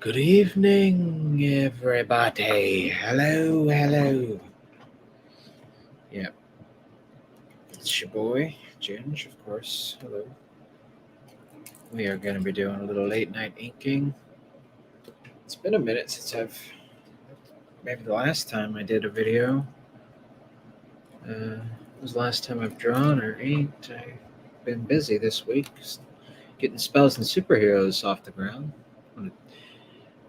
Good evening, everybody. Hello. Yeah, it's your boy, Ginge, of course. Hello. We are going to be doing a little late night inking. It's been a minute since maybe the last time I did a video. Was the last time I've drawn or inked. I've been busy this week, getting spells and superheroes off the ground. I want to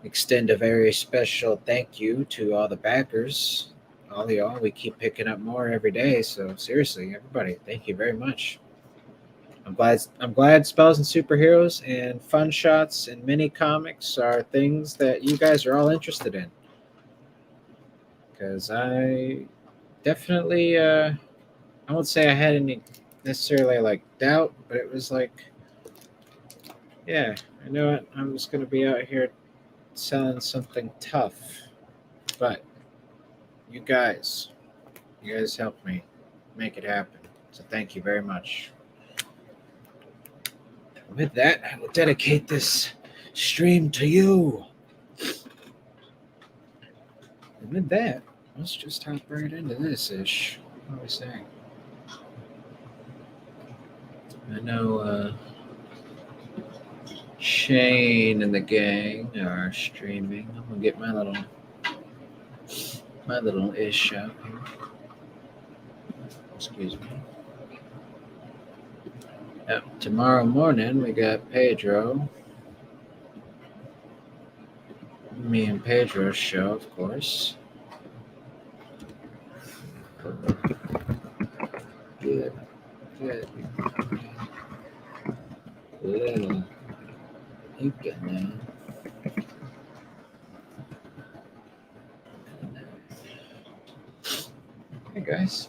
extend a very special thank you to all the backers. All y'all, we keep picking up more every day. So seriously, everybody, thank you very much. I'm glad spells and superheroes and fun shots and mini comics are things that you guys are all interested in. Because I definitely I won't say I had any necessarily like doubt, but it was like, yeah, I know it. I'm just gonna be out here selling something tough, but you guys, you guys helped me make it happen. So thank you very much. With that, I will dedicate this stream to you. And with that, let's just hop right into this ish. What are we saying? I know Shane and the gang are streaming. I'm gonna get my little ish out here. Excuse me. Yep, tomorrow morning we got Pedro. Me and Pedro's show, of course. Good. Little inking now. Hey guys.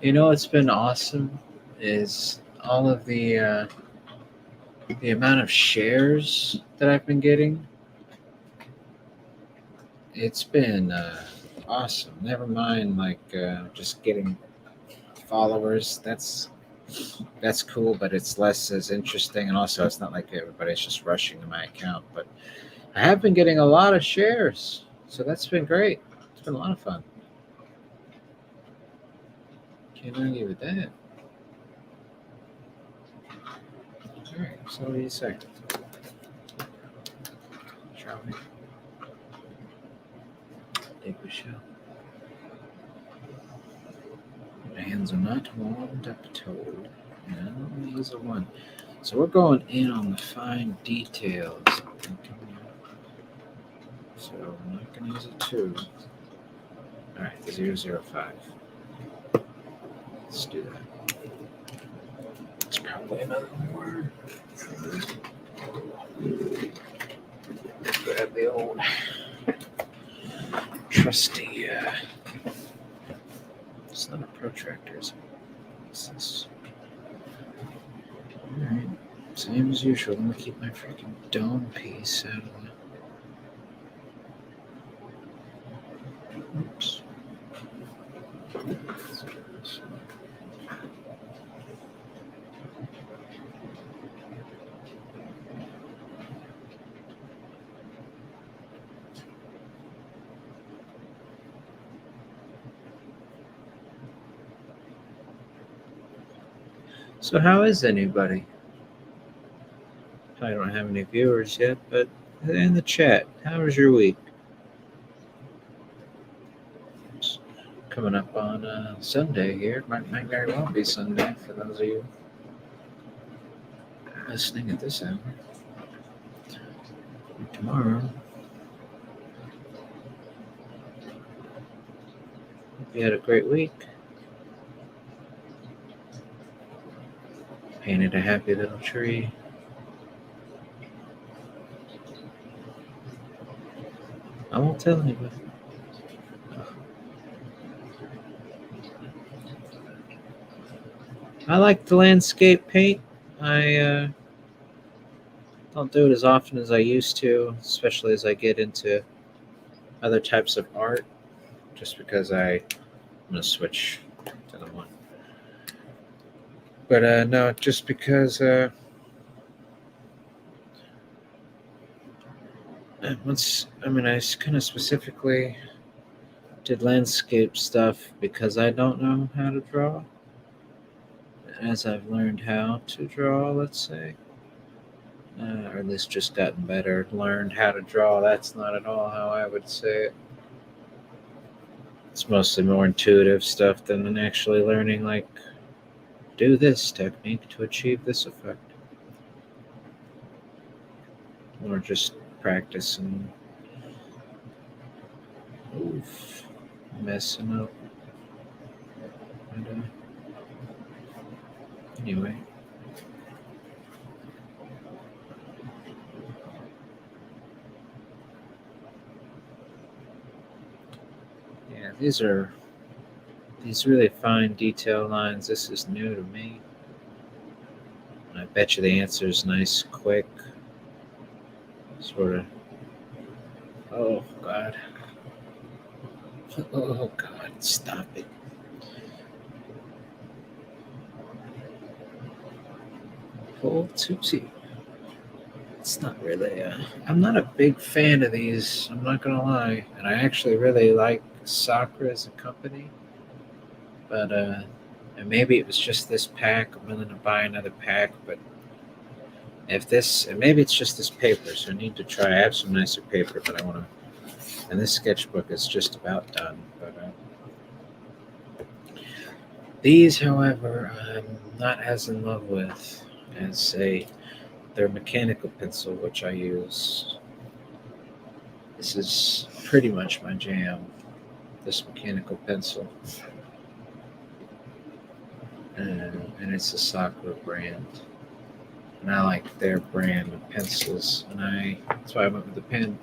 You know what's been awesome is all of the amount of shares that I've been getting. It's been awesome. Never mind like just getting followers. That's cool, but it's less as interesting, and also it's not like everybody's just rushing to my account. But I have been getting a lot of shares, so that's been great. It's been a lot of fun. Can't argue with that. All right, so what do you say? Shall we? I think we shall. My hands are not warmed up at all. No, these are one. So we're going in on the fine details. So I'm not going to use a 2. All right, the 005. Let's do that. It's probably another word. Grab the old trusty. It's not a protractor. What's this? All right, same as usual. I'm gonna keep my freaking dome piece out of the. Oops. So how is anybody? I don't have any viewers yet, but in the chat, how was your week? It's coming up on Sunday here. Might very well be Sunday for those of you listening at this hour. Tomorrow. Hope you had a great week. Painted a happy little tree. I won't tell anybody. I like the landscape paint. I don't do it as often as I used to, especially as I get into other types of art, just because I'm going to switch to the one. But no, just because I kind of specifically did landscape stuff because I don't know how to draw. As I've learned how to draw, let's say, or at least just gotten better, learned how to draw. That's not at all how I would say it. It's mostly more intuitive stuff than actually learning, like, do this technique to achieve this effect. Or just practice and oof, messing up. And, anyway, yeah, these really fine detail lines. This is new to me. And I bet you the answer is nice, quick, sort of. Oh God. Oh God, stop it. Pull Tootsie. It's not really. I'm not a big fan of these. I'm not gonna lie, and I actually really like soccer as a company. But and maybe it was just this pack. I'm willing to buy another pack, but if this, and maybe it's just this paper. So I need to try. I have some nicer paper, but I want to. And this sketchbook is just about done. But these, however, I'm not as in love with as say their mechanical pencil, which I use. This is pretty much my jam. This mechanical pencil, and it's a Sakura brand, and I like their brand of pencils, and that's why I went with the pen.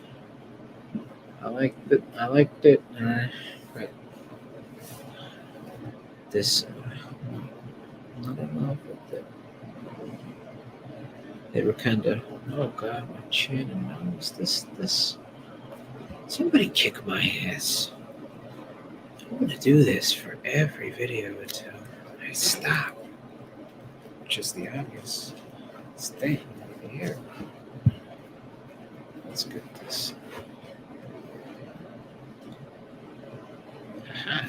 I liked it. I liked it, but this, I'm not in love with it. They were kind of, oh God, my chin and nose. This. Somebody kick my ass. I'm gonna do this for every video until I stop, which is the obvious thing here. Let's get this. Aha.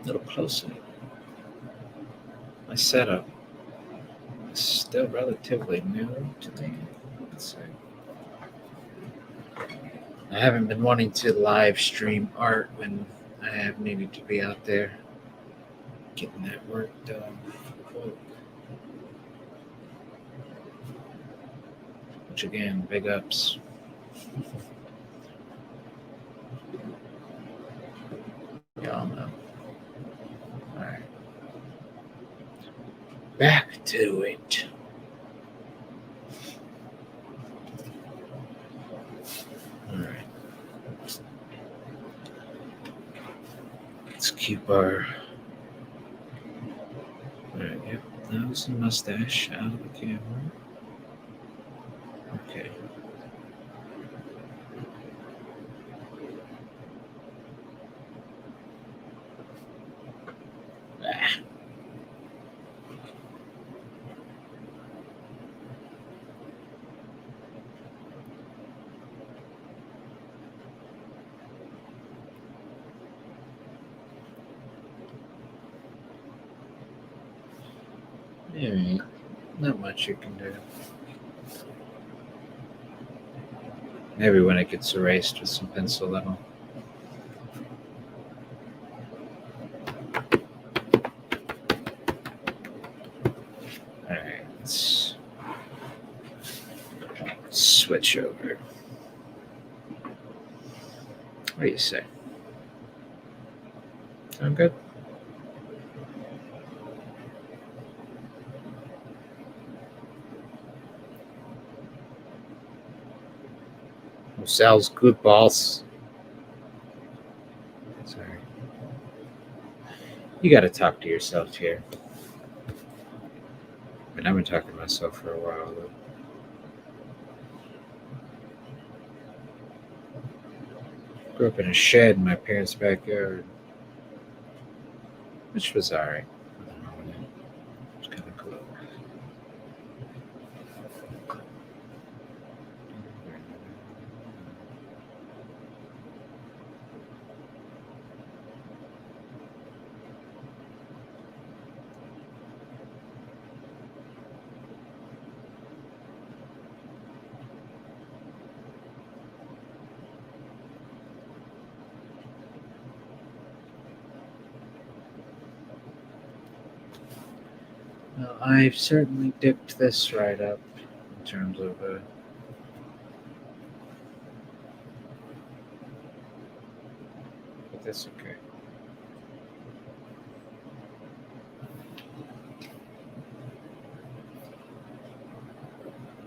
A little closer. My setup is still relatively new to me. Let's see. I haven't been wanting to live stream art when I have needed to be out there getting that work done. Which again, big ups. Y'all know. Alright. Back to it. Alright. Let's keep our alright, yep, nose and mustache out of the camera. Okay. Ah. Alright. Not much you can do. Maybe when it gets erased with some pencil, that'll. Alright, let's switch over. What do you say? I'm good. Sounds good, boss. Sorry. You got to talk to yourself here. I mean, I've been talking to myself for a while, though. Grew up in a shed in my parents' backyard, which was alright. It was kind of cool. Well, I've certainly dipped this right up in terms of. But that's okay.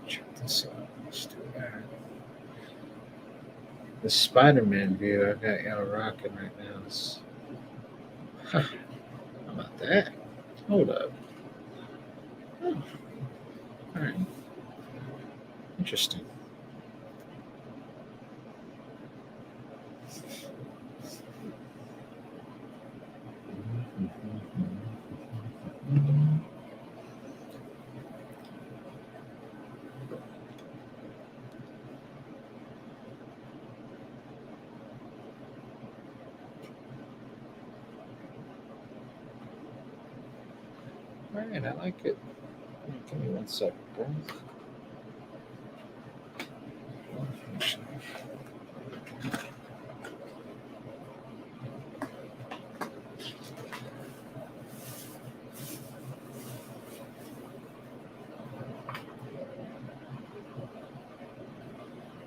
Check this out. Let's do that. The Spider-Man view. I've got y'all rocking right now. Huh, how about that? Hold up. Oh, all right. Interesting. All right, I like it. Give me one second, guys.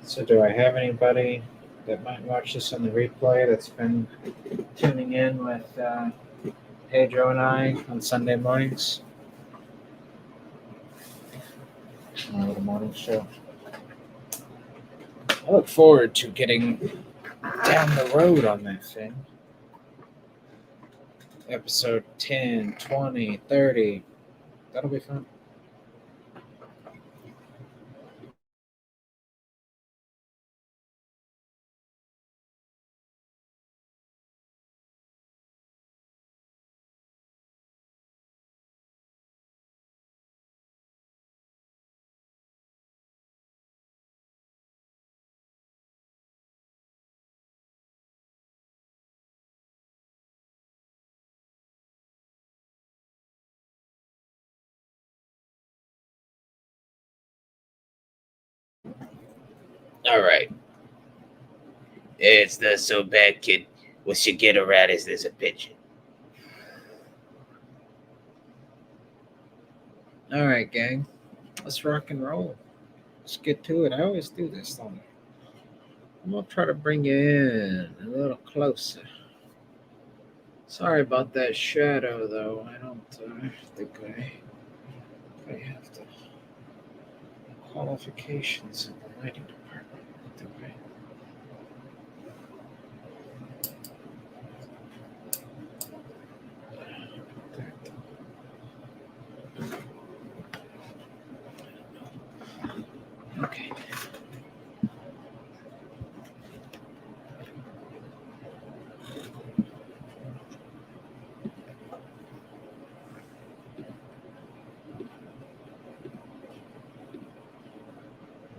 So, do I have anybody that might watch this on the replay that's been tuning in with Pedro and I on Sunday mornings on our little morning show? I look forward to getting down the road on that thing. Episode 10, 20, 30. That'll be fun. All right. It's not so bad, kid. What you get around is there's a pigeon. All right, gang. Let's rock and roll. Let's get to it. I always do this, don't I? I'm gonna try to bring you in a little closer. Sorry about that shadow, though. I don't think I have the qualifications in the lighting department, do I? Okay.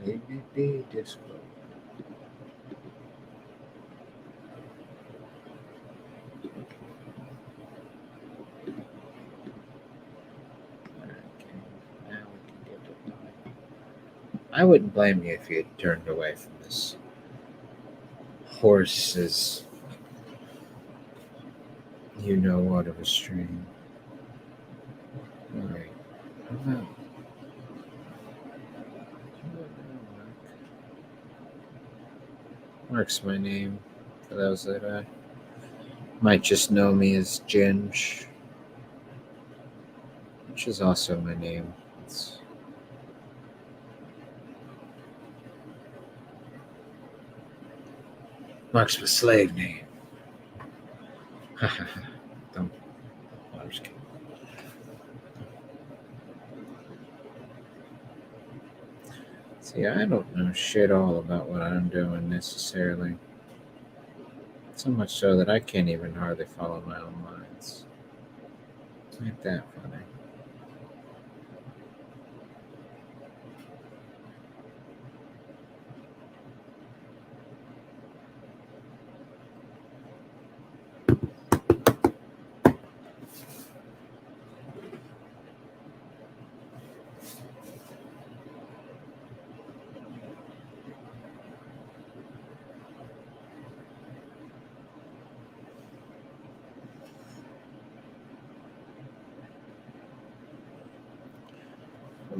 Maybe be disco. Okay. Now we can get it done. I wouldn't blame you if you had turned away from this horse's you know what of a stream. Alright. How about Mark's my name for those that might just know me as Ginge, which is also my name. It's Mark's my slave name. Don't. I'm just kidding. See, I don't know shit all about what I'm doing necessarily. So much so that I can't even hardly follow my own lines. Ain't that funny?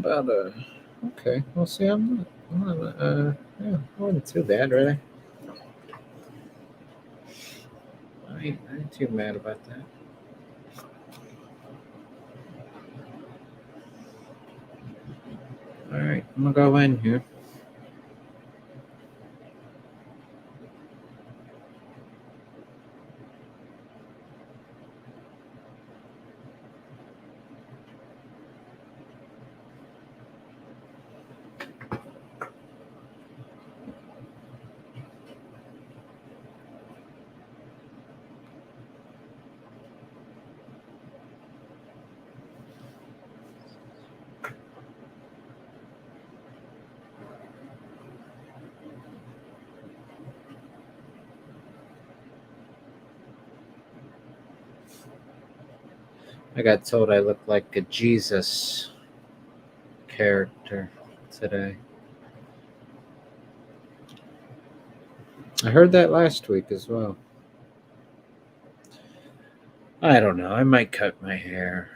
about okay. Well, see, I'm not yeah, I wasn't too bad, really. I ain't too mad about that. All right, I'm gonna go in here. I got told I look like a Jesus character today. I heard that last week as well. I don't know. I might cut my hair.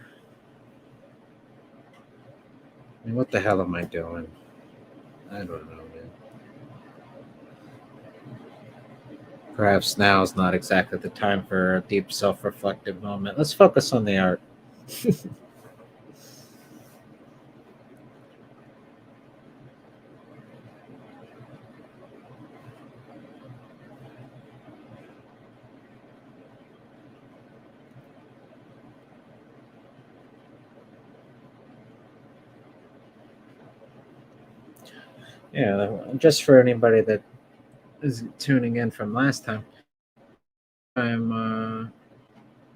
I mean, what the hell am I doing? I don't know, man. Perhaps now is not exactly the time for a deep self reflective moment. Let's focus on the art. Yeah, just for anybody that is tuning in from last time, I'm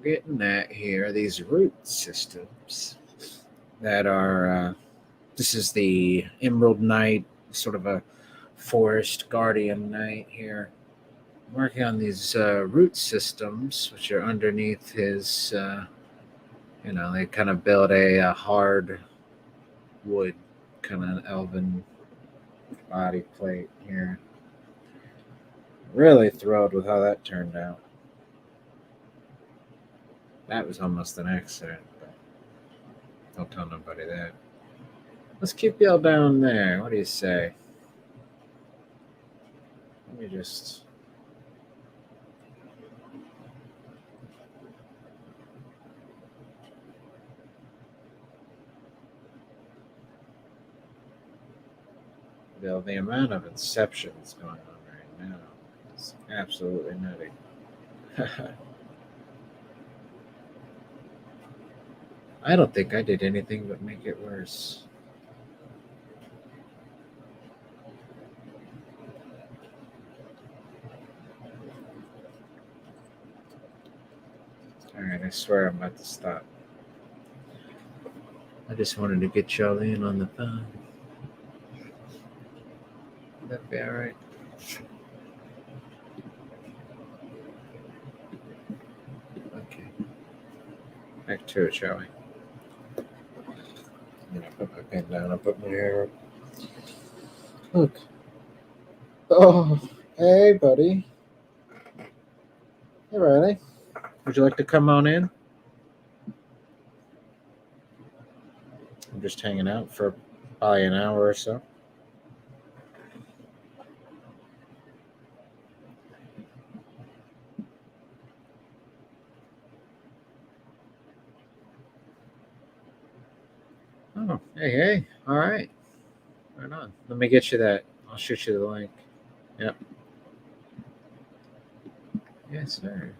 getting at here these root systems that are. This is the Emerald Knight, sort of a forest guardian knight here. Working on these root systems, which are underneath his. They kind of build a hard wood, kind of elven body plate here. Really thrilled with how that turned out. That was almost an accident, but don't tell nobody that. Let's keep y'all down there. What do you say? Let me just. The amount of inceptions going on right now is absolutely nutty. I don't think I did anything but make it worse. Alright, I swear I'm about to stop. I just wanted to get y'all in on the fun. Would that be alright? Okay. Back to it, shall we? I'm gonna put my pen down. I'll put my hair up. Look. Oh, hey, buddy. Hey, Riley. Would you like to come on in? I'm just hanging out for probably an hour or so. Oh, hey. All right. Right on. Let me get you that. I'll shoot you the link. Yep. Yes, sir.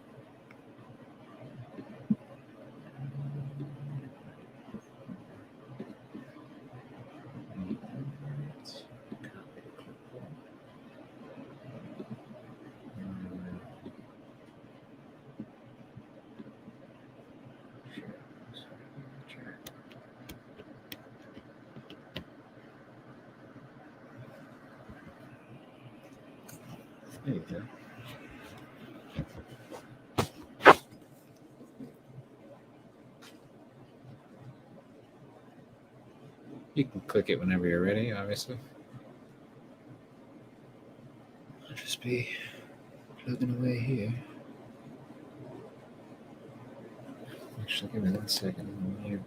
There you go. You can click it whenever you're ready, obviously. I'll just be plugging away here. Actually, give me 1 second.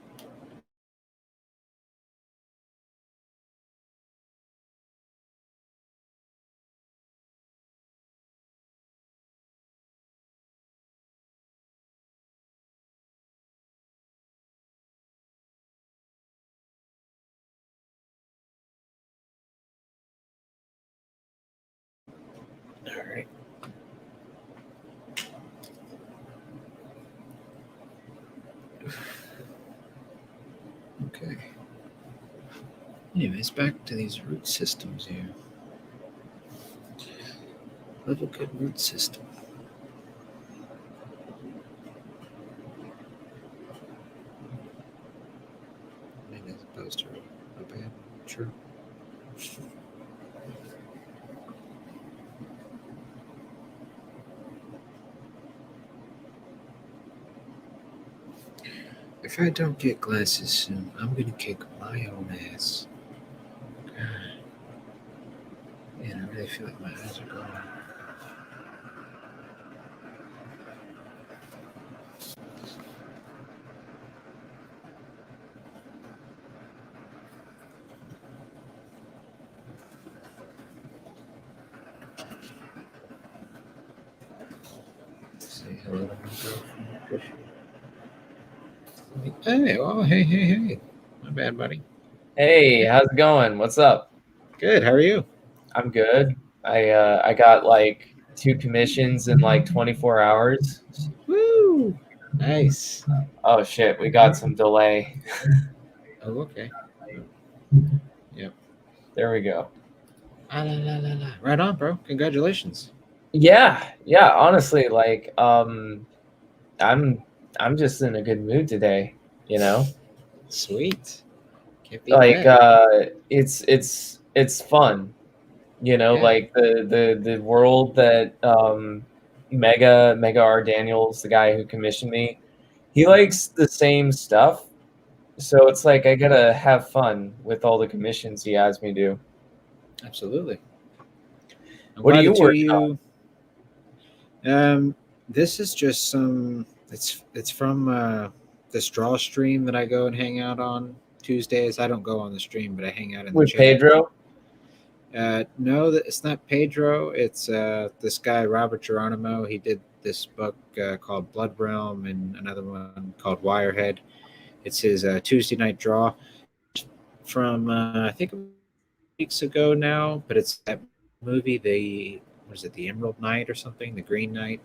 All right. Okay. Anyways, back to these root systems here. Love a good root system. I mean, as opposed to a bad one, true. If I don't get glasses soon, I'm gonna kick my own ass. Man, I really feel like my eyes are going. Say hello to my girlfriend. Hey, oh, hey. My bad, buddy. Hey, how's it going? What's up? Good. How are you? I'm good. I got like 2 commissions in like 24 hours. Woo! Nice. Oh shit, we got some delay. Oh, okay. Yep. There we go. Ah, la, la, la, la. Right on, bro. Congratulations. Yeah, honestly, like I'm just in a good mood today, you know? Sweet. Can't beat Like that. it's fun. You know, Yeah. like the world that Mega R Daniels, the guy who commissioned me, he likes the same stuff. So it's like I gotta have fun with all the commissions he has me do. Absolutely. I'm What are glad you the two of working on? you. This is just some. It's from this draw stream that I go and hang out on Tuesdays. I don't go on the stream, but I hang out in the With chat. Pedro? No, it's not Pedro. It's this guy Robert Geronimo. He did this book called Blood Realm and another one called Wirehead. It's his Tuesday night draw from I think weeks ago now, but it's that movie, the what is it, the Emerald Knight or something, the Green Knight.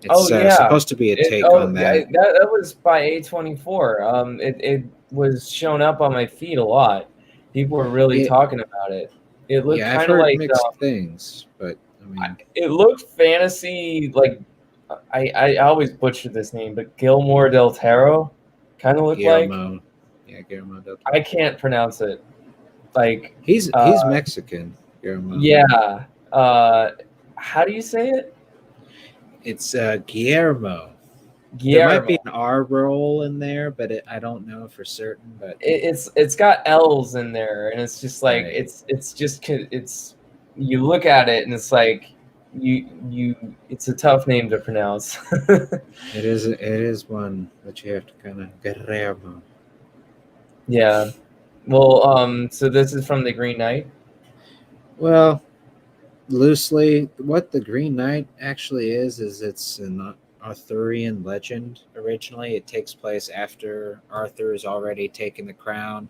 Oh It's yeah. supposed to be a take on that. That was by A24. It was showing up on my feed a lot. People were really It, talking about it. It looked yeah, I've kind of heard like mixed things, but I mean, it looked fantasy. Like I always butcher this name, but Gilmore del Taro kind of looked like. Guillermo, yeah, Guillermo del I Toro. can't pronounce it. Like He's Mexican, Guillermo. yeah. How do you say it? It's Guillermo. There might be Guillermo. an R roll in there, but I don't know for certain. But It's got L's in there, and it's just like right, it's you look at it and it's like you it's a tough name to pronounce. it is one that you have to kind of Guillermo. Yeah. Well, so this is from the Green Knight. Well, loosely, what the Green Knight actually is it's an Arthurian legend. Originally, it takes place after Arthur has already taken the crown.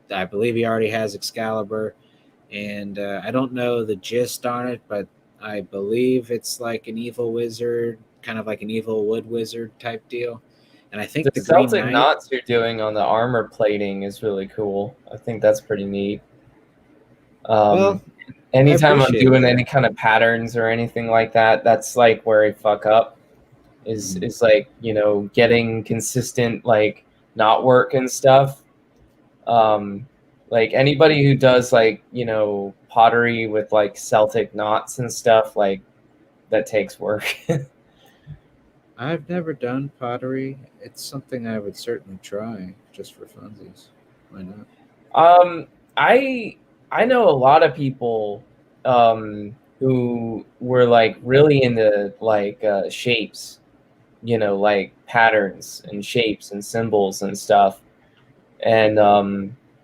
I believe he already has Excalibur, and I don't know the gist on it, but I believe it's like an evil wizard, kind of like an evil wood wizard type deal. And I The think the Green Celtic Knight, knots you're doing on the armor plating is really cool. I think that's pretty neat. well, I Anytime I'm appreciate doing that. any kind of patterns or anything like that, that's like where I fuck up. Is like, you know, getting consistent like knot work and stuff. Like anybody who does like, you know, pottery with like Celtic knots and stuff, like that takes work. I've never done pottery. It's something I would certainly try just for funsies. Why not? um, I know a lot of people who were like really into like shapes, you know, like patterns and shapes and symbols and stuff. And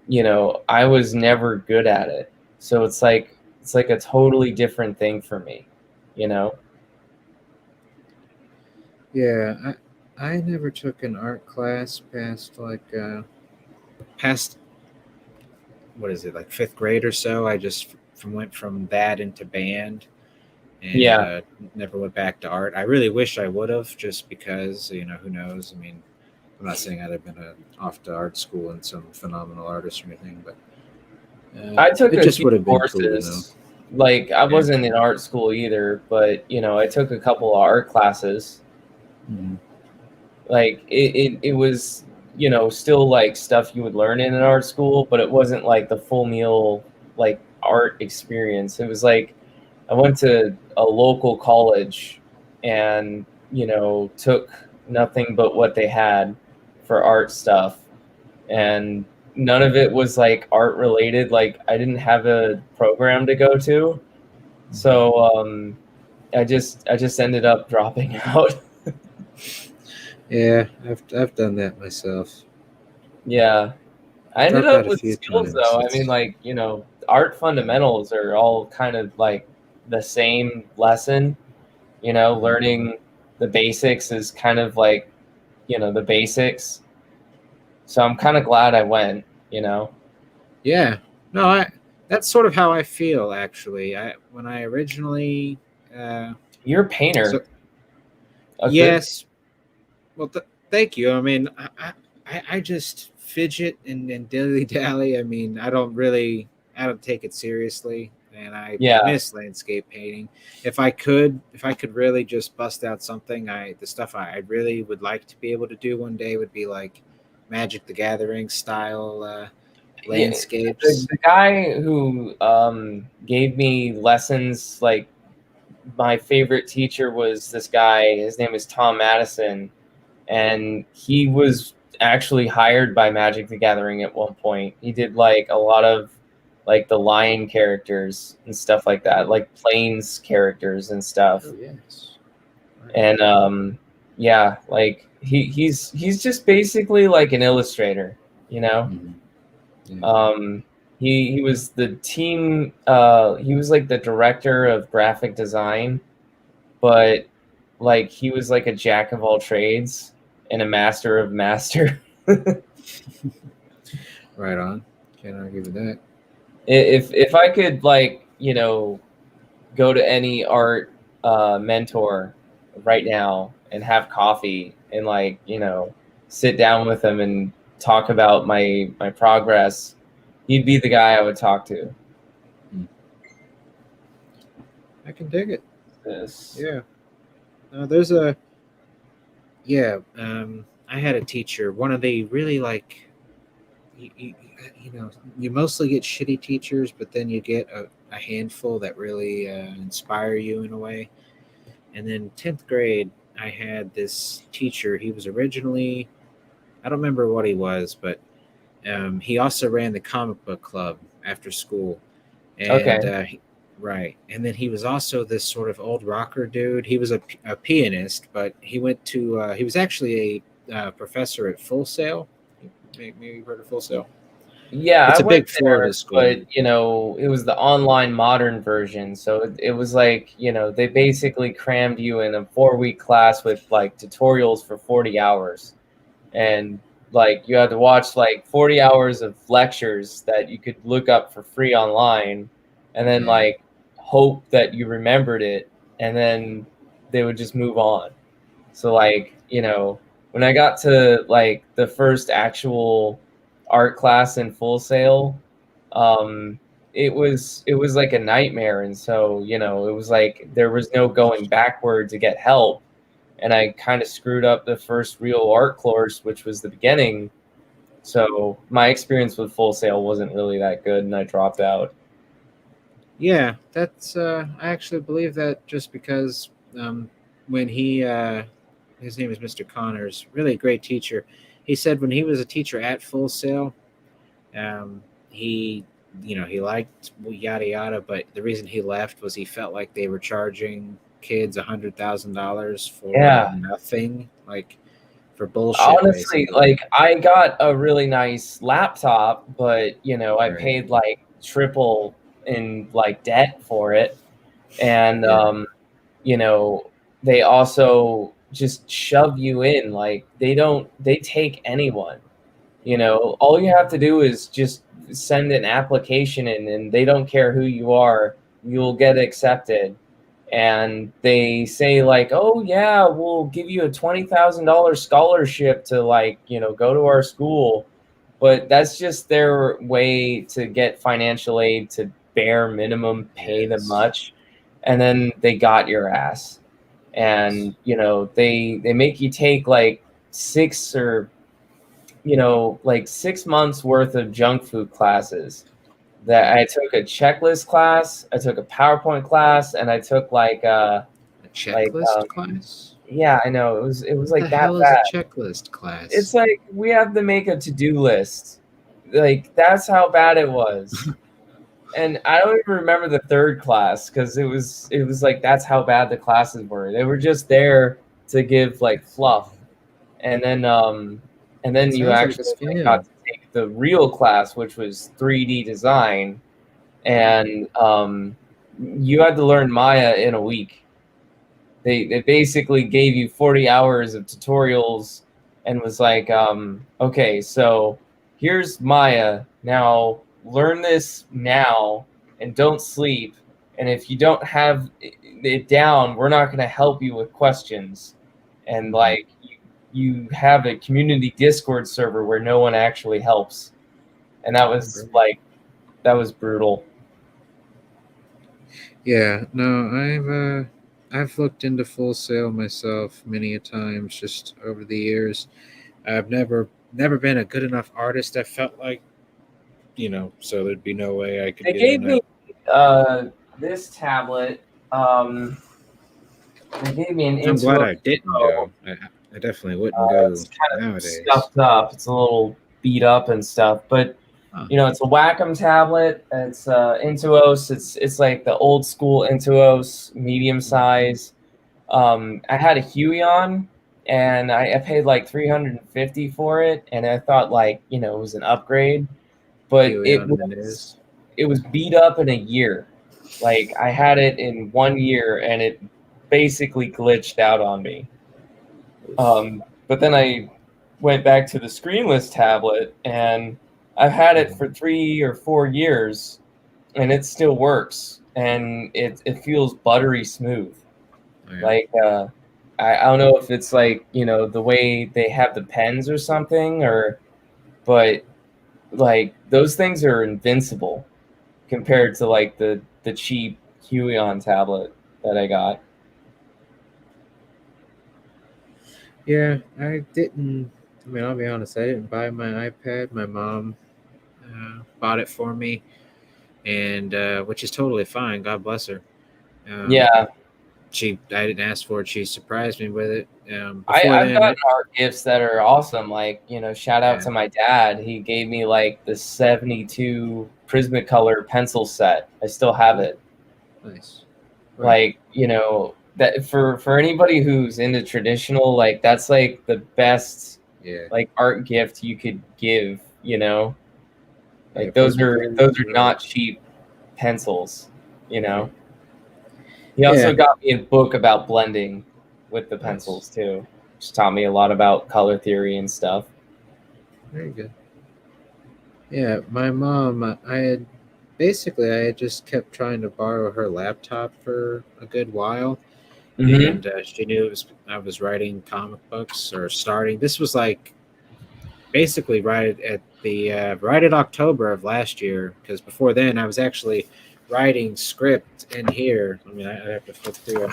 you know, I was never good at it. So it's like a totally different thing for me, you know? Yeah, I never took an art class past what is it, like fifth grade or so. I just went from that into band, and Yeah. never went back to art. I really wish I would have, just because who knows. I mean, I'm not saying I'd have been off to art school and some phenomenal artist or anything, but I took it a just few would have been cool to know. courses. Like I Yeah. wasn't in art school either, but I took a couple of art classes. Mhm. Like it was, still like stuff you would learn in an art school, but it wasn't like the full meal like art experience. It was like I went to a local college and, took nothing but what they had for art stuff. And none of it was like art related. Like I didn't have a program to go to. So I just ended up dropping out. Yeah, I've done that myself. Yeah. I ended Dropped up out a with few skills times. though. I mean, It's like, art fundamentals are all kind of like the same lesson, learning the basics is kind of like, the basics. So I'm kind of glad I went. yeah. No, I that's sort of how I feel actually. I when I originally uh, You're a painter, so a good, yes. Well, thank you. I mean, I just fidget and dilly dally. I mean, I don't take it seriously, and I yeah. miss landscape painting. If I could really just bust out something, the stuff I really would like to be able to do one day would be like Magic the Gathering style Yeah, the, landscapes. the guy who gave me lessons, like my favorite teacher was this guy. His name is Tom Madison, and he was actually hired by Magic the Gathering at one point. He did like a lot of like the lion characters and stuff like that, like plains characters and stuff. Oh yes. Right on. And yeah, like he's just basically like an illustrator, you know. Mhm. Yeah. Um, he was the team. He was like the director of graphic design, but like he was like a jack of all trades and a master of master. Right on. Can't argue with that. If I could like go to any art mentor right now and have coffee and like sit down with him and talk about my progress, he'd be the guy I would talk to. I can dig it. This. Yeah. There's a yeah. I had a teacher. One of the really like you, you mostly get shitty teachers, but then you get a handful that really inspire you in a way. And then 10th grade, I had this teacher. He was originally, I don't remember what he was, but he also ran the comic book club after school. And Okay. right. And then he was also this sort of old rocker dude. He was a pianist, but he was actually a professor at Full Sail. Maybe you've heard of Full Sail. Yeah, I It's a went big Florida there, school. but it was the online modern version. So it was like, they basically crammed you in a 4-week class with like tutorials for 40 hours. And like you had to watch like 40 hours of lectures that you could look up for free online and then Yeah. like hope that you remembered it and then they would just move on. So like, when I got to like the first actual art class in Full Sail, um, it was like a nightmare. And so, it was like there was no going backward to get help. And I kind of screwed up the first real art course, which was the beginning. So my experience with Full Sail wasn't really that good, and I dropped out. Yeah, that's I actually believe that just because when his name is Mr. Connors, really a great teacher. He said when he was a teacher at Full Sail, he he liked yada yada, but the reason he left was he felt like they were charging kids $100,000 for Yeah, nothing, like for bullshit, honestly, basically. like I got a really nice laptop, but I Right. paid like triple in like debt for it, and Yeah. you know, they also just shove you in. Like they take anyone. All you have to do is just send an application in, and they don't care who you are. You'll get accepted. and they say like, oh yeah, we'll give you a $20,000 scholarship to like, go to our school. But that's just their way to get financial aid to bare minimum pay them Yes. much, and then they got your ass. And they make you take like six or like 6 months worth of junk food classes. That I took a checklist class, I took a PowerPoint class, and I took like A checklist class? yeah, I know, it was What the like that hell is a bad. checklist class? It's like we have to make a to-do list. Like that's how bad it was. And I don't even remember the third class because it was like that's how bad the classes were. They were just there to give like fluff. And then you Sounds like a actually like, got scam. to take the real class, which was 3D design, and you had to learn Maya in a week. They basically gave you 40 hours of tutorials and was like, okay, so here's Maya. Now learn this now and don't sleep. And if you don't have it down, we're not going to help you with questions. And like you have a community Discord server where no one actually helps. And that was brutal. Yeah, no, I've looked into Full Sail myself many a times just over the years. I've never been a good enough artist. I felt like, so there'd be no way I could They get gave in. me this tablet. They gave me an I'm glad Intuos I didn't Pro. go. I definitely wouldn't go It's kind of nowadays. stuffed up. It's a little beat up and stuff, but Huh. it's a Wacom tablet. It's Intuos. It's like the old school Intuos, medium size. I had a Huion, and I paid like $350 for it, and I thought like it was an upgrade, but Huey on the news. it was beat up in a year. Like I had it in 1 year, and it basically glitched out on me. But then I went back to the screenless tablet, and I've had it for 3 or 4 years, and it still works, and it feels buttery smooth. Oh, yeah. Like I don't know if it's like the way they have the pens or something, but like those things are invincible compared to like the cheap Huion tablet that I got. Yeah, I didn't. I mean, I'll be honest. I didn't buy my iPad. My mom bought it for me, and which is totally fine. God bless her. Yeah, I didn't ask for it. She surprised me with it. Before I've then, gotten art gifts that are awesome. Like, shout out Yeah. to my dad. He gave me like the 72 Prismacolor pencil set. I still have it. nice. Like, that for anybody who's into traditional, like that's like the best Yeah. like art gift you could give, Yeah, Like those are Prismacolor, not cheap pencils, Yeah. He also Yeah. got me a book about blending with the Nice. pencils too, which taught me a lot about color theory and stuff. Very good. Yeah, my mom. I had just kept trying to borrow her laptop for a good while, Mm-hmm. and she knew I was writing comic books or starting. This was like basically right at October of last year, because before then I was actually writing script in here. I mean, I have to flip through.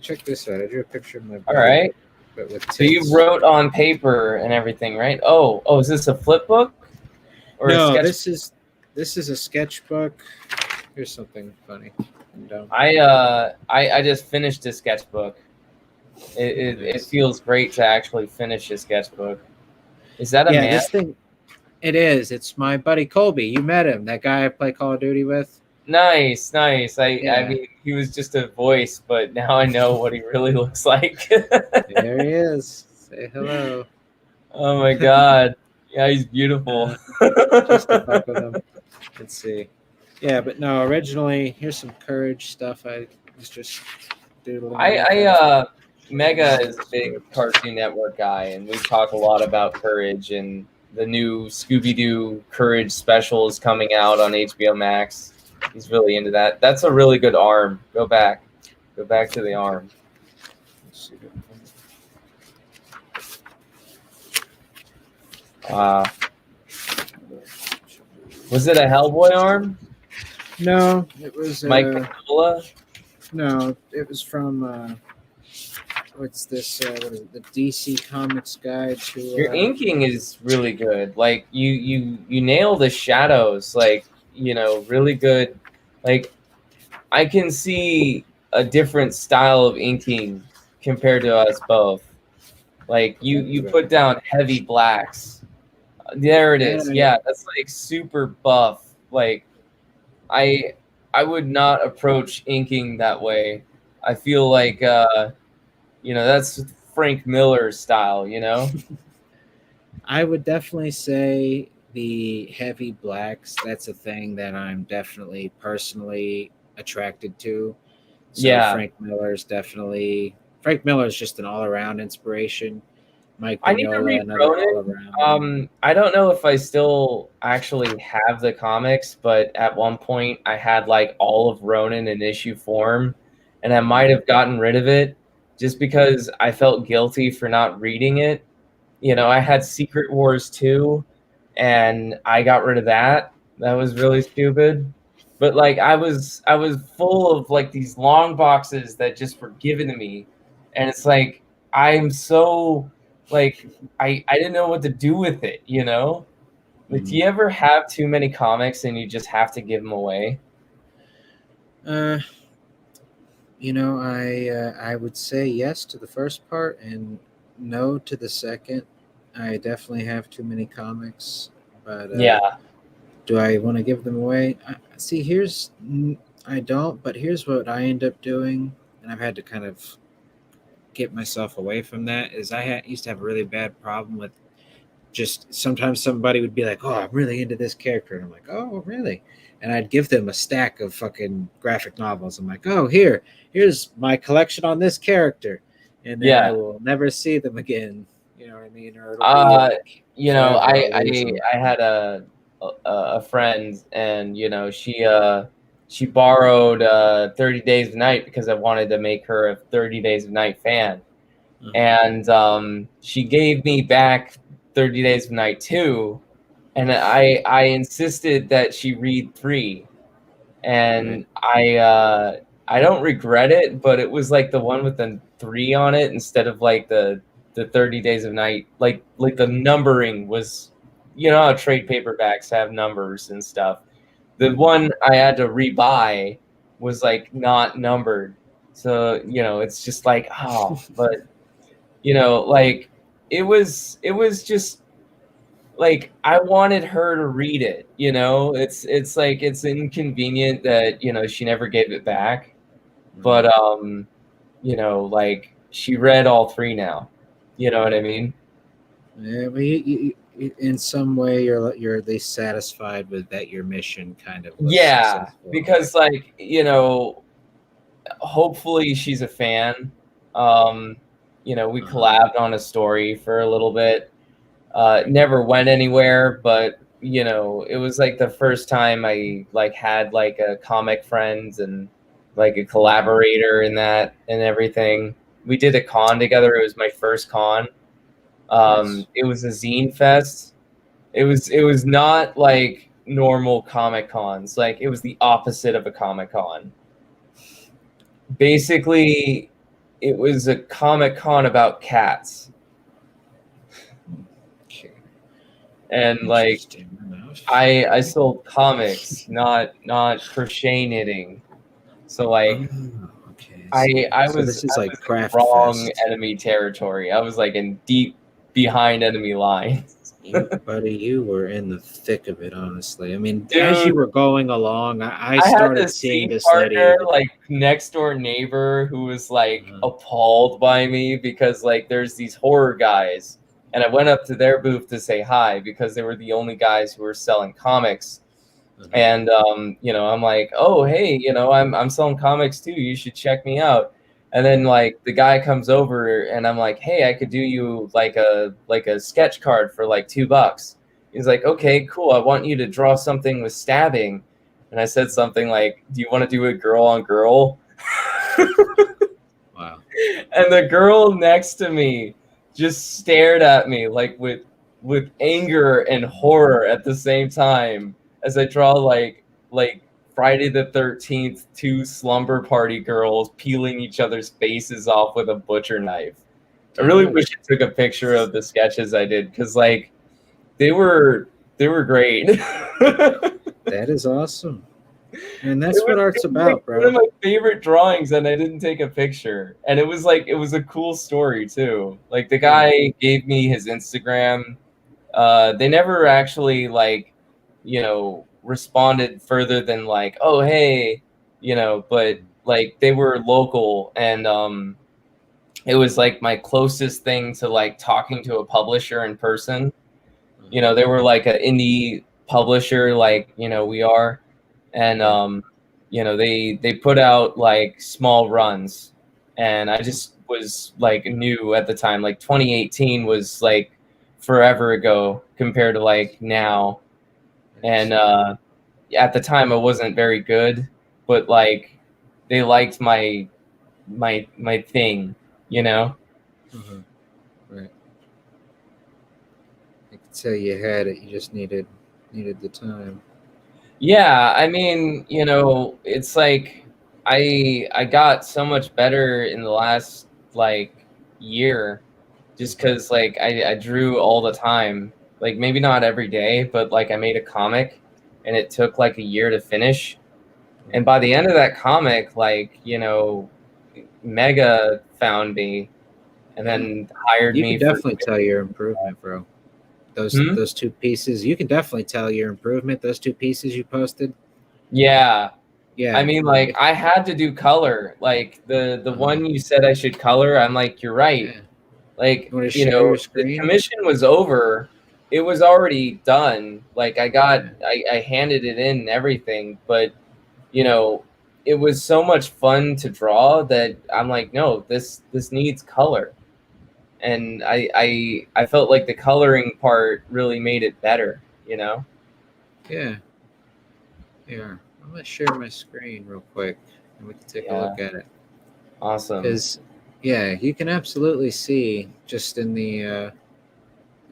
Check this out. I drew a picture of my All buddy, right. but with So you tits. wrote on paper and everything, right? Oh, is this a flip book or a No, sketch? this is a sketchbook. Here's something funny. I just finished a sketchbook. It Nice. feels great to actually finish a sketchbook. Is that a man? This thing. It is. It's my buddy Colby. You met him. That guy I play Call of Duty with. Nice. I Yeah. mean, he was just a voice, but now I know what he really looks like. There he is. Say hello. Oh my god. Yeah, he's beautiful. Just to fuck with him. Let's see. Yeah, but no. Originally, here's some Courage stuff. I was just doodling. Mega is a big Cartoon Network guy, and we talk a lot about Courage, and the new Scooby-Doo Courage special is coming out on HBO Max. He's really into that. That's a really good arm. Go back to the arm. Let's see. Was it a Hellboy arm? No, it was Mike Mignola? no, it was from what's this? What is it? The DC Comics Guide to. Your inking is really good. Like you nail the shadows. Like really good. Like I can see a different style of inking compared to us both. Like you put down heavy blacks. There it is. Yeah, that's like super buff. Like I would not approach inking that way. I feel like that's Frank Miller's style, I would definitely say the heavy blacks. That's a thing that I'm definitely personally attracted to. So Yeah. Frank Miller's just an all-around inspiration. Mike I need to Mignola, read another Ronin. all-around. I don't know if I still actually have the comics, but at one point I had like all of Ronin in issue form, and I might have gotten rid of it just because I felt guilty for not reading it. I had Secret Wars 2, and I got rid of that. That was really stupid. But like I was full of like these long boxes that just were given to me, and it's like I'm so like I didn't know what to do with it. Like, do you ever have too many comics and you just have to give them away? I would say yes to the first part and no to the second. I definitely have too many comics, but Yeah. do I want to give them away? I don't, but here's what I end up doing, and I've had to kind of get myself away from that. Is used to have a really bad problem with just sometimes somebody would be like, "Oh, I'm really into this character," and I'm like, "Oh, really?" And I'd give them a stack of fucking graphic novels. I'm like, "Oh, here's my collection on this character," and then I will never see them again. You know what I mean? Or it'll be like I had a friend, and she borrowed 30 Days of Night because I wanted to make her a 30 Days of Night fan. And she gave me back 30 Days of Night 2, and I insisted that she read 3. And I don't regret it, but it was like the one with the 3 on it instead of like the 30 Days of Night. Like the numbering was, how trade paperbacks have numbers and stuff. The one I had to rebuy was like not numbered. So, it's just like, but like it was just like I wanted her to read it. It's like it's inconvenient that she never gave it back, but like she read all 3 now. You know what I mean? Yeah, but in some way, you're at least satisfied with that. Your mission kind of was successful. Because like hopefully she's a fan. We collabed on a story for a little bit. Never went anywhere, but it was like the first time I like had like a comic friends and like a collaborator in that and everything. We did a con together. It was my first con. Nice. It was a zine fest. It was not like normal comic cons. Like it was the opposite of a comic con. Basically, it was a comic con about cats. And like I sold comics, not crochet knitting. So like I was, this is like craft wrong fest. enemy territory. I was like in deep behind enemy lines. Buddy, you were in the thick of it, honestly. I mean, as you were going along, I started seeing this partner, like next door neighbor who was like appalled by me because like there's these horror guys, and I went up to their booth to say hi because they were the only guys who were selling comics. And I'm like, oh hey, I'm selling comics too. You should check me out. And then like the guy comes over and I'm like, hey, I could do you like a sketch card for like $2. He's like, okay, cool. I want you to draw something with stabbing. And and I said something like, "Do you want to do a girl on girl?" Wow. And the girl next to me just stared at me like with anger and horror at the same time as I draw like Friday the 13th, two slumber party girls peeling each other's faces off with a butcher knife. I really wish I took a picture of the sketches I did because like they were great. That is awesome. And It that's what was art's like about, one of bro. my favorite drawings, and I didn't take a picture. And it was a cool story too. Like the guy gave me his Instagram. They never actually responded further than like, oh hey, but like they were local, and it was like my closest thing to like talking to a publisher in person. They were like an indie publisher, like we are, and they put out like small runs, and I just was like new at the time. Like 2018 was like forever ago compared to like now, and at the time I wasn't very good, but like they liked my thing, you know. Right. I could tell you had it. You just needed the time. Yeah, I mean, it's like I got so much better in the last like year just because like I drew all the time. Like maybe not every day, but like I made a comic and it took like a year to finish. And by the end of that comic, like, Mega found me and then hired You me can for definitely tell your improvement, bro. Hmm? Those two pieces, you can definitely tell your improvement. Those two pieces you posted. Yeah. Yeah. I mean, like I had to do color. Like the one you said I should color, I'm like, you're right. Yeah. Like, You want to share your the screen? commission was over. It was already done. Like Yeah. I handed it in and everything, but it was so much fun to draw that I'm like, no, this needs color. And I felt like the coloring part really made it better, Yeah. Yeah. I'm gonna share my screen real quick, and we can take a Yeah. look at it. Awesome. Because, yeah, you can absolutely see just in the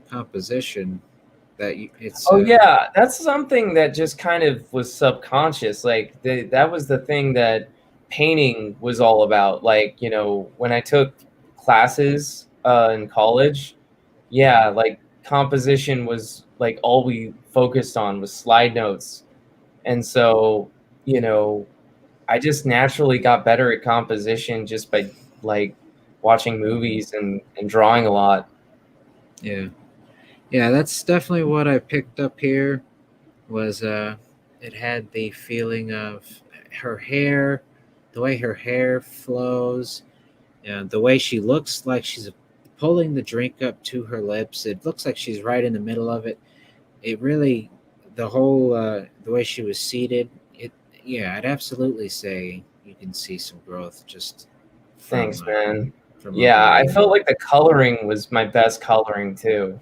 composition that it's. Oh yeah, that's something that just kind of was subconscious. Like that was the thing that painting was all about. Like, when I took classes in college, yeah, like composition was like all we focused on was slide notes. And so, you know, I just naturally got better at composition just by like watching movies and drawing a lot. Yeah. Yeah, that's definitely what I picked up here. Was it had the feeling of her hair, the way her hair flows, and the way she looks like she's pulling the drink up to her lips. It looks like she's right in the middle of it. It really, the whole the way she was seated. It, yeah, I'd absolutely say you can see some growth just from Thanks, man. from Yeah, I over. felt like the coloring was my best coloring too.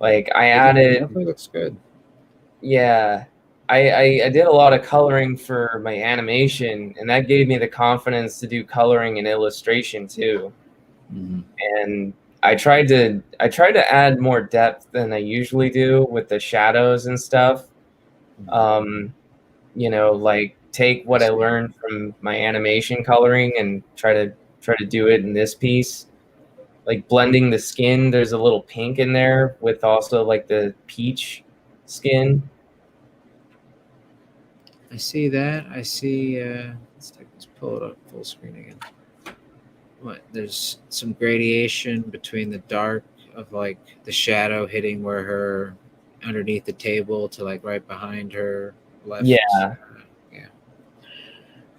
Like I It added, definitely looks good. yeah, I did a lot of coloring for my animation, and that gave me the confidence to do coloring and illustration too. Mm-hmm. And I tried to add more depth than I usually do with the shadows and stuff. Like take what I learned from my animation coloring and try to do it in this piece. Like blending the skin, there's a little pink in there with also like the peach skin. I see that. I see. Let's pull it up full screen again. What? There's some gradation between the dark of like the shadow hitting where her underneath the table to like right behind her left. Yeah. Yeah.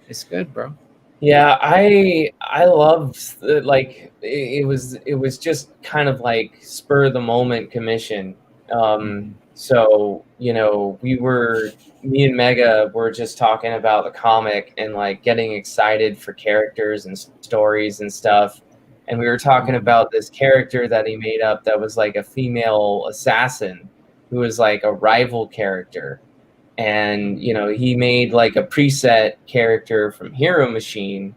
It's good, bro. Yeah, I loved like it was just kind of like spur of the moment commission. So me and Mega were just talking about the comic and like getting excited for characters and stories and stuff. And we were talking about this character that he made up that was like a female assassin who was like a rival character. and he made like a preset character from Hero Machine,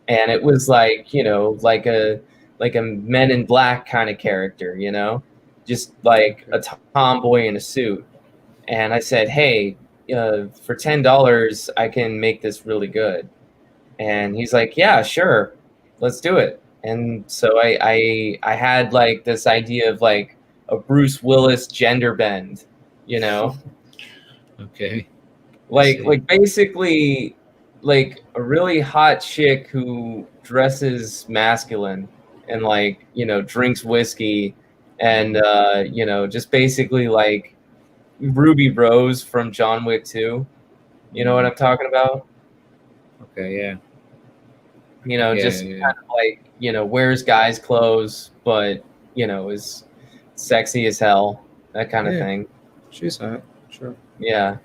and it was like like a Men in Black kind of character, just like a tomboy in a suit. And I said, hey, for $10 I can make this really good. And he's like, yeah, sure, let's do it. And so I had like this idea of like a Bruce Willis gender bend, Okay. like basically like a really hot chick who dresses masculine and like drinks whiskey and just basically like Ruby Rose from John Wick 2. You know what I'm talking about? Okay, yeah. Yeah, Just yeah. kind of like wears guys clothes but is sexy as hell, that kind of Yeah. thing. She's hot, sure. Yeah.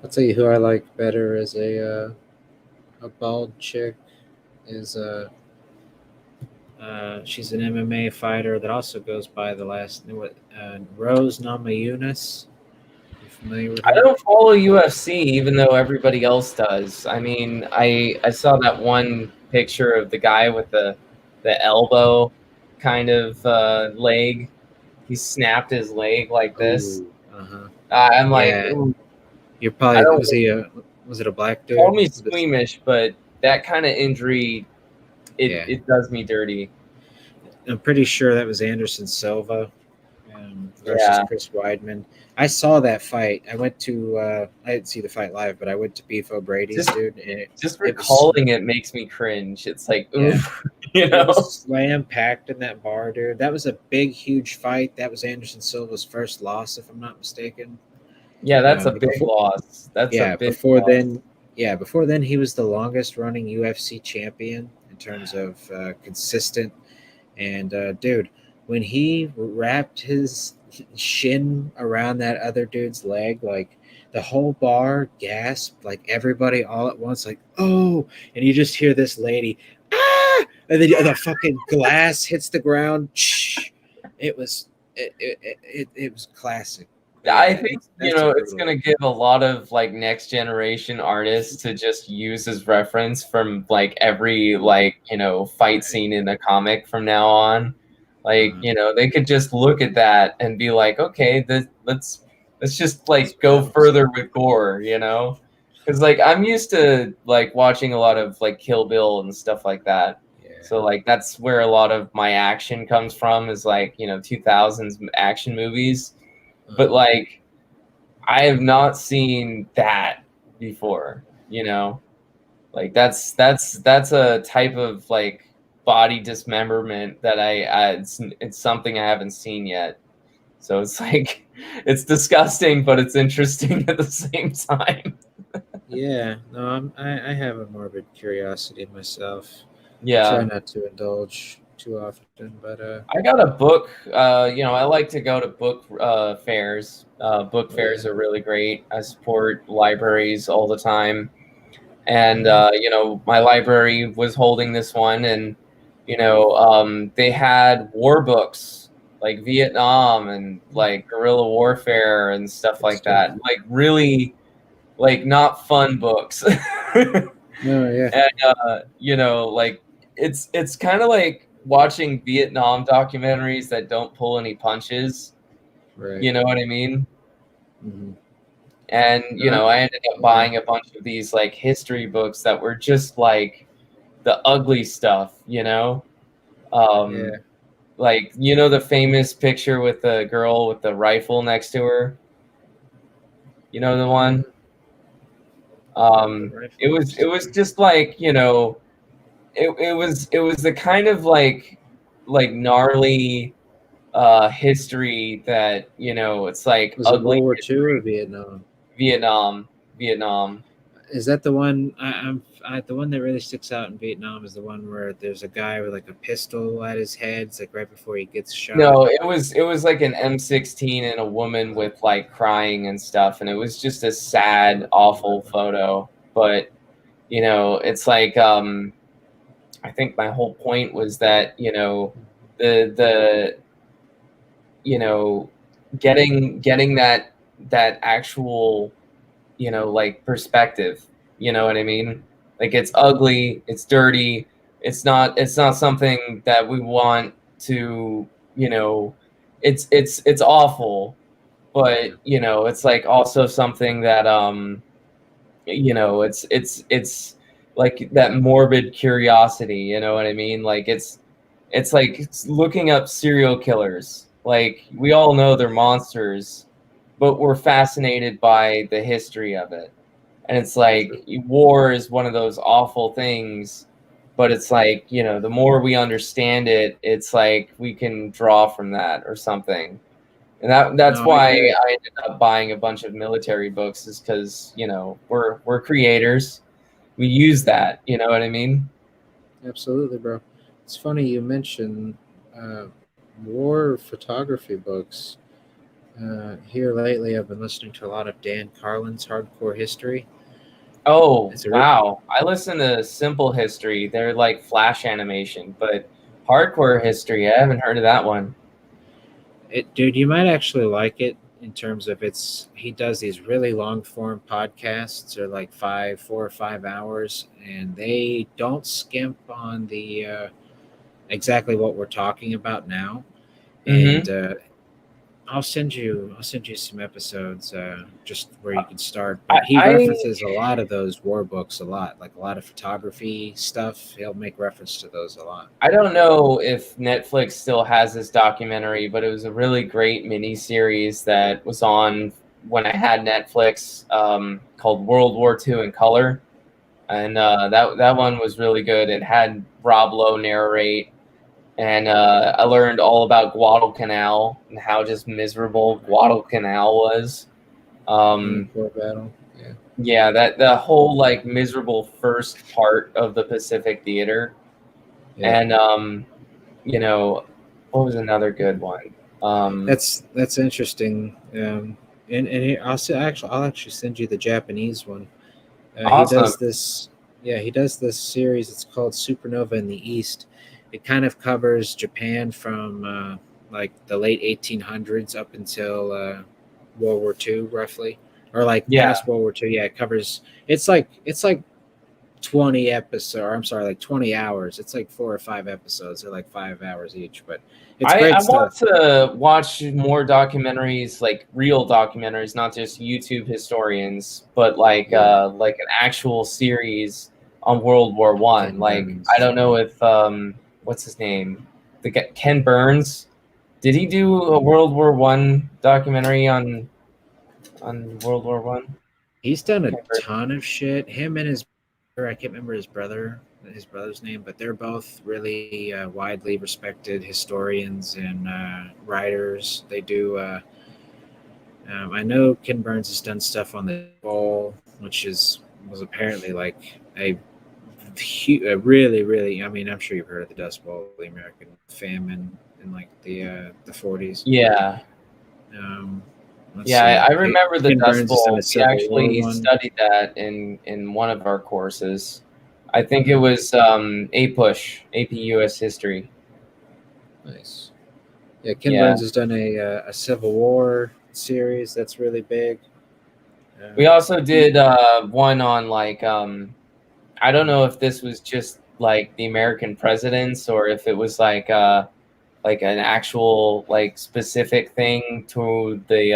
I'll tell you who I like better as a bald chick is she's an MMA fighter that also goes by the last Rose Namajunas. You familiar with I her? don't follow UFC even though everybody else does. I mean, I saw that one picture of the guy with the elbow kind of leg. He snapped his leg like this. Ooh, uh-huh. I'm like, Yeah. ooh, You're I probably don't was it a black dude? call me Was it- squeamish, but that kind of injury, Yeah. it does me dirty. I'm pretty sure that was Anderson Silva versus Yeah. Chris Weidman. I saw that fight. I went to I didn't see the fight live, but I went to Beef O'Brady's, dude. And Just it was- recalling it makes me cringe. It's like, Yeah. oof, It was slam packed in that bar, dude. That was a big, huge fight. That was Anderson Silva's first loss, if I'm not mistaken. Yeah, that's a big Before- loss. That's yeah, a big before loss. then, before then he was the longest running UFC champion in terms of consistent. And dude, when he wrapped his shin around that other dude's leg, like the whole bar gasped, like everybody all at once, like oh, and you just hear this lady, ah, and then the fucking glass hits the ground. It was it was classic. I think That's it's brutal. gonna give a lot of like next generation artists to just use as reference from like every like fight scene in a comic from now on. Like they could just look at that and be like, okay, let's just like go further with gore, because like I'm used to like watching a lot of like Kill Bill and stuff like that. Yeah. So like that's where a lot of my action comes from, is like 2000s action movies. But like I have not seen that before, like that's a type of like body dismemberment that it's something I haven't seen yet. So it's like it's disgusting, but it's interesting at the same time. Yeah, no, I have a morbid curiosity myself. Yeah, I try not to indulge too often, but I got a book. I like to go to book fairs. Book fairs are really great. I support libraries all the time, and my library was holding this one, and they had war books like Vietnam and like guerrilla warfare and stuff like that. Like really, like not fun books. no, yeah, And like it's kind of like watching Vietnam documentaries that don't pull any punches. right. You know what I mean? Mhm. And I ended up buying a bunch of these like history books that were just like the ugly stuff, Yeah. like the famous picture with the girl with the rifle next to her. You know the one? It was just like it was the kind of like gnarly history that it's like Was it ugly World War history. II or Vietnam? Vietnam. Is that the one? The one that really sticks out in Vietnam is the one where there's a guy with like a pistol at his head. It's like right before he gets shot. No, it was like an M16 and a woman with like crying and stuff, and it was just a sad, awful photo. But it's like I think my whole point was that the getting that that actual, like perspective. You know what I mean? Like it's ugly, it's dirty, it's not something that we want to, it's awful, but it's like also something that it's like that morbid curiosity, you know what I mean? Like it's like it's looking up serial killers. Like we all know they're monsters, but we're fascinated by the history of it. And it's like war is one of those awful things, but it's like, the more we understand it, it's like we can draw from that or something. And that's No, I why get it. I ended up buying a bunch of military books, is because, we're creators. We use that, you know what I mean? Absolutely, bro. It's funny you mentioned uh, war photography books. Here lately, I've been listening to a lot of Dan Carlin's Hardcore History. Oh, It's a re- wow. I listen to Simple History. They're like flash animation, but Hardcore History, I haven't heard of that one. dude, you might actually like it in terms of he does these really long form podcasts, or like 4 or 5 hours, and they don't skimp on the exactly what we're talking about now. And Mm-hmm. I'll send you some episodes just where you can start. I, But he I references a lot of those war books a lot, like a lot of photography stuff. He'll make reference to those a lot. I don't know if Netflix still has this documentary, but it was a really great mini series that was on when I had Netflix, called World War II in Color, and that one was really good. It had Rob Lowe narrate, and I learned all about Guadalcanal and how just miserable Guadalcanal was. Um, Poor battle. Yeah. yeah, that the whole like miserable first part of the Pacific Theater, Yeah. and you know, what was another good one? That's interesting. And I'll actually send you the Japanese one. He Awesome. does this. Yeah, he does this series. It's called Supernova in the East. It kind of covers Japan from like the late 1800s up until World War II, roughly, or like Yeah, past World War II. Yeah, it covers. It's like 20 episodes. I'm sorry, like 20 hours. It's like 4 or 5 episodes. They're like 5 hours each, but it's I great want stuff. to watch more documentaries, like real documentaries, not just YouTube historians, but Yeah, like an actual series on World War I. Ken Like I Burns. don't know if what's his name, Ken Burns. Did he do a World War I documentary on World War I? He's done a Ken Burns. ton of shit. Him and his brother, I can't remember his brother's name, but they're both really widely respected historians and writers. They do. I know Ken Burns has done stuff on the Bowl, which was apparently like a really, really. I mean, I'm sure you've heard of the Dust Bowl, the American famine in like the 40s. Yeah. Um, let's Yeah, see. I remember the Ken Dust Burns has done Bowl. a We Civil War actually one. studied that in one of our courses. I think it Uh, was APUSH, AP US History. Nice. Yeah, Ken Yeah. Burns has done a Civil War series that's really big. We Um, also he, did one on like I don't know if this was just like the American presidents or if it was like an actual like specific thing to the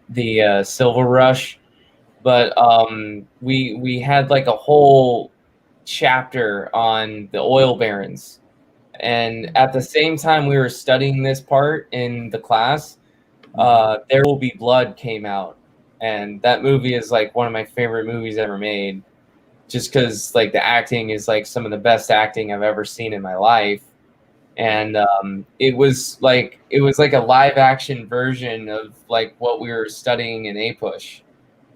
the silver rush, but we had like a whole chapter on the oil barons, and at the same time we were studying this part in the class, There Will Be Blood came out, and that movie is like one of my favorite movies ever made, just because like the acting is like some of the best acting I've ever seen in my life. And it was like a live action version of like what we were studying in APUSH.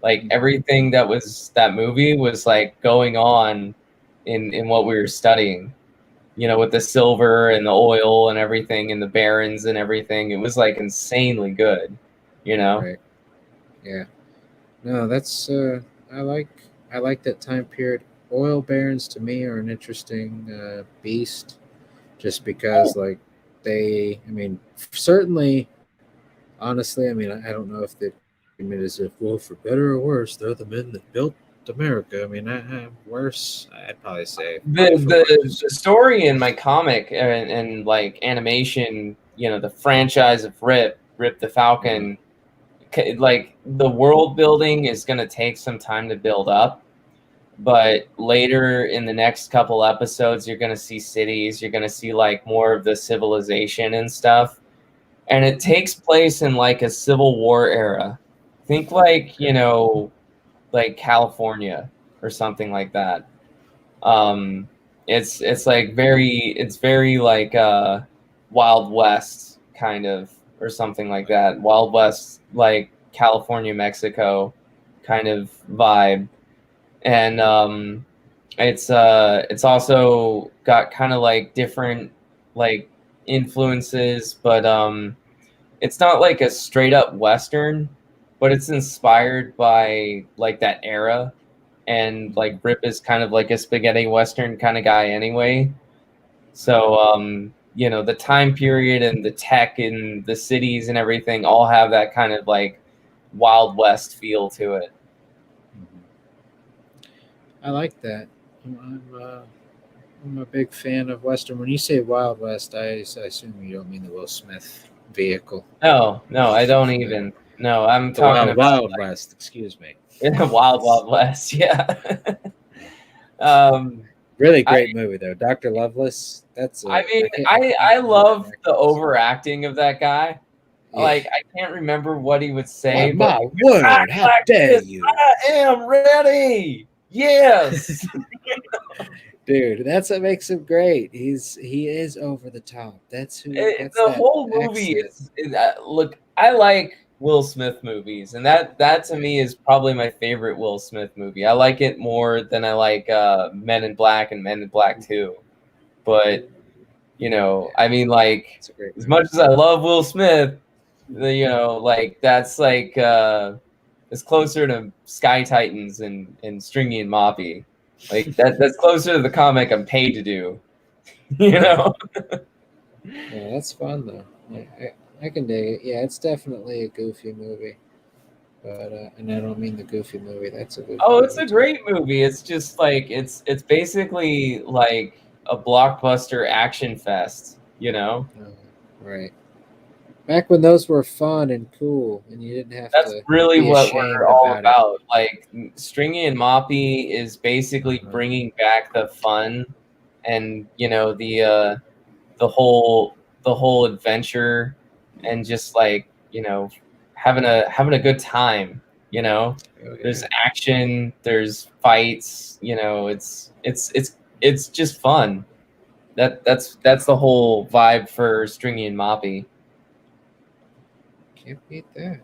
Like everything that was that movie was like going on in what we were studying. With the silver and the oil and everything and the barons and everything. It was like insanely good. You know? right. Yeah. No, that's I like that time period. Oil barons to me are an interesting beast, just because Oh, like I mean, certainly honestly, I mean, I don't know if the argument is if, well, for better or worse, they're the men that built America. I mean, worse, I'd probably say the probably for the worse. the story in my comic and like animation, the franchise of Rip the Uh, Falcon, like the world building is going to take some time to build up, but later in the next couple episodes you're going to see cities, you're going to see like more of the civilization and stuff, and it takes place in like a Civil War era. Think like, like California or something like that. um it's like very like Wild West kind of, or something like that. Wild West, like California, Mexico kind of vibe. And it's also got kind of like different like influences, but it's not like a straight up Western, but it's inspired by like that era. And like Rip is kind of like a spaghetti Western kind of guy anyway. So, the time period and the tech and the cities and everything all have that kind of like Wild West feel to it. I like that. I'm a big fan of Western. When you say Wild West, I assume you don't mean the Will Smith vehicle. No, no, I don't The, even. No, I'm the talking about Wild West, excuse me. Wild Wild West. Yeah. um, Really I great movie though. Dr. Lovelace. That's I a mean, I can't I believe that love the actress. overacting of that guy. Yeah. Like, I can't remember what he would Why, say, but my word, how dare "Galactus, you? I am ready. Yes." Dude, that's what makes him great. He is over the top. That's The that whole movie accent. is look. I like Will Smith movies, and that to me is probably my favorite Will Smith movie. I like it more than I like Men in Black and Men in Black 2. But Yeah, I mean, like, it's a great as movie. much as I love Will Smith, like that's like it's closer to Sky Titans and Stringy and Moppy. Like that's closer to the comic I'm paid to do. You Yeah. know. Yeah, that's fun though. I can dig it. Yeah, it's definitely a goofy movie. But and I don't mean the goofy movie. That's a goofy Oh, it's movie a too. great movie. It's just like it's basically like a blockbuster action fest, you know? Right. Back when those were fun and cool, and you didn't have That's to really be what we're ashamed all about it. about. Like Stringy and Moppy is basically Uh-huh. bringing back the fun and, the whole adventure, and just like, having a good time, you know? Oh There's yeah. action, there's fights, it's just fun. That's the whole vibe for Stringy and Moppy. Can't beat that.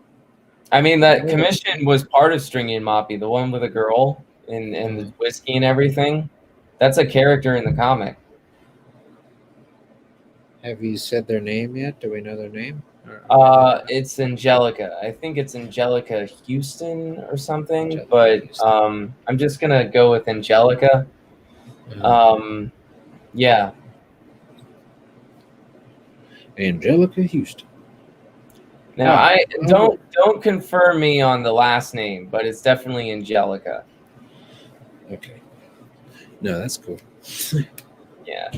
I mean, I that would have. commission was part of Stringy and Moppy, the one with a girl and the Uh, whiskey and everything. That's a character in the comic. have you said their name yet? Do we know their name? Or are we not? It's Angelica. I think it's Angelica Houston or something, Angelica but Houston. I'm just gonna go with Angelica. Uh, Um, yeah. Angelica Houston. Now, All right. I Well, don't confirm me on the last name, but it's definitely Angelica. okay. No, that's cool. Yeah.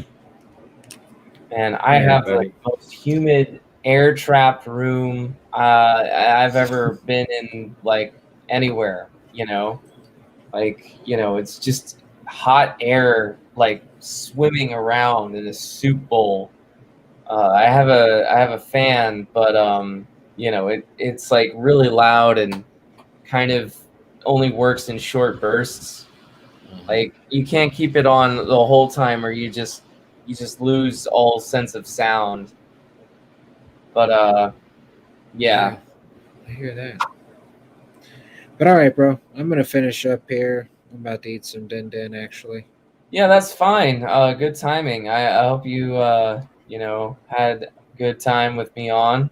And All I right, have the buddy. most humid, air trapped room I've ever been in, like anywhere. Like it's just hot air, like swimming around in a soup bowl. I have a fan, but it's like really loud and kind of only works in short bursts. Uh-huh. Like you can't keep it on the whole time, or you just lose all sense of sound. But yeah. Yeah, I hear that. But all right, bro. I'm gonna finish up here. I'm about to eat some din din actually. Yeah, that's fine. Good timing. I hope you had good time with me on.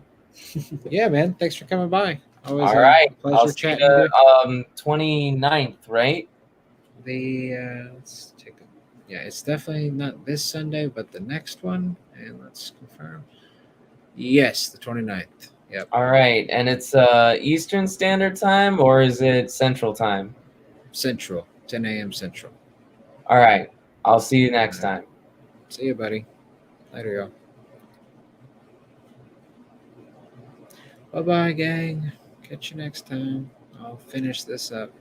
Yeah, man. Thanks for coming by. Always All a right. I'll pleasure see chatting with you you. 29th, right? Let's take a. Yeah, it's definitely not this Sunday, but the next one. And let's confirm. Yes, the 29th. Yep. All right, and it's Eastern Standard Time or is it Central Time? Central, 10 a.m. Central. All right, I'll see you next All right. time. See you, buddy. Later, y'all. Bye-bye, gang. Catch you next time. I'll finish this up.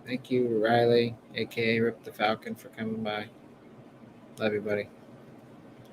Thank you, Riley, aka Rip the Falcon, for coming by. Love you, buddy.